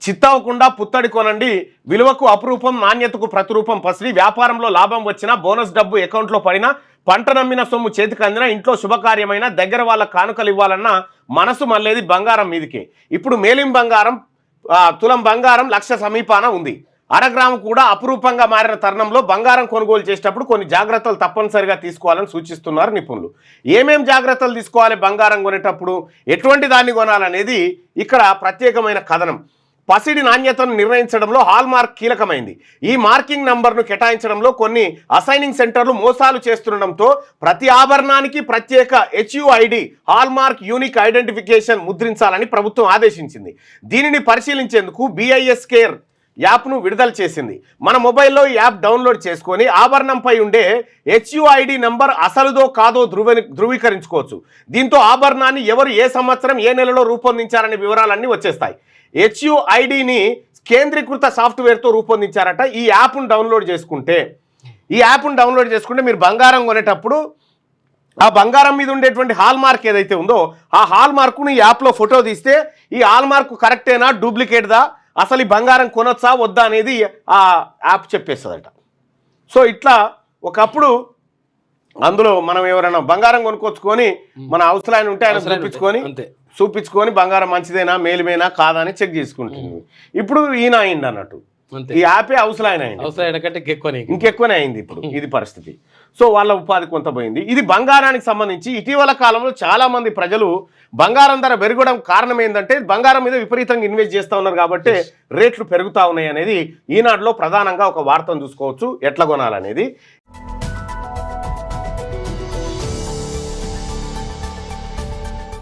చిత్తవకుండా పుత్తడి కొనండి, విలువకు అపురూపం, నాణ్యతకు ప్రతిరూపం పసిడి. వ్యాపారంలో లాభం వచ్చినా, బోనస్ డబ్బు అకౌంట్లో పడినా, పంట నమ్మిన సొమ్ము చేతికి అందినా, ఇంట్లో శుభకార్యమైన, దగ్గర వాళ్ళ కానుకలు ఇవ్వాలన్నా మనసు మళ్ళేది బంగారం మీదికే. ఇప్పుడు మేలిం బంగారం తులం బంగారం 1,00,000 సమీపాన ఉంది. అరగ్రాము కూడా అపురూపంగా మారిన తరుణంలో బంగారం కొనుగోలు చేసేటప్పుడు కొన్ని జాగ్రత్తలు తప్పనిసరిగా తీసుకోవాలని సూచిస్తున్నారు నిపుణులు. ఏమేం జాగ్రత్తలు తీసుకోవాలి బంగారం కొనేటప్పుడు, ఎటువంటి దాన్ని కొనాలనేది ఇక్కడ ప్రత్యేకమైన కథనం. పసిడి నాణ్యతను నిర్ణయించడంలో హాల్ మార్క్ కీలకమైంది. ఈ మార్కింగ్ నంబర్ను కేటాయించడంలో కొన్ని అసైనింగ్ సెంటర్లు మోసాలు చేస్తుండటంతో ప్రతి ఆభరణానికి ప్రత్యేక HUID hallmark unique identification ముద్రించాలని ప్రభుత్వం ఆదేశించింది. దీనిని పరిశీలించేందుకు BIS కేర్ యాప్ను విడుదల చేసింది. మన మొబైల్లో ఈ యాప్ డౌన్లోడ్ చేసుకొని ఆభరణంపై ఉండే HUID నంబర్ అసలుదో కాదో ధృవీకరించుకోవచ్చు. దీంతో ఆభరణాన్ని ఎవరు ఏ సంవత్సరం ఏ నెలలో రూపొందించారనే వివరాలన్నీ వచ్చేస్తాయి. HUIDని కేంద్రీకృత సాఫ్ట్వేర్తో రూపొందించారట. ఈ యాప్ను డౌన్లోడ్ చేసుకుంటే మీరు బంగారం కొనేటప్పుడు ఆ బంగారం మీద ఉండేటువంటి హాల్ మార్క్ ఏదైతే ఉందో ఆ హాల్ మార్కుని ఈ యాప్లో ఫోటో తీస్తే ఈ హాల్ మార్క్ కరెక్టేనా, డూప్లికేట్దా, అసలు ఈ బంగారం కొనొచ్చా వద్దా అనేది ఆ యాప్ చెప్పేస్తుందట. సో ఇట్లా ఒకప్పుడు అందులో మనం ఎవరైనా బంగారం కొనుక్కొచ్చుకొని మన అవసరాన్ని ఉంటే ఆయన చూపించుకొని బంగారం మంచిదేనా మేలుమేనా కాదా అని చెక్ చేసుకుంటుంది. ఇప్పుడు ఈయన అయింది అన్నట్టు, ఈ యాపే అవసరం ఇంకెక్కువనే అయింది ఇప్పుడు ఇది పరిస్థితి. సో వాళ్ళ ఉపాధి కొంత పోయింది. ఇది బంగారానికి సంబంధించి ఇటీవల కాలంలో చాలా మంది ప్రజలు బంగారం ధర పెరగడం కారణం ఏంటంటే బంగారం మీద విపరీతంగా ఇన్వెస్ట్ చేస్తూ ఉన్నారు కాబట్టి రేట్లు పెరుగుతూ ఉన్నాయి అనేది ఈనాడులో ప్రధానంగా ఒక వార్తను చూసుకోవచ్చు ఎట్లా కొనాలనేది.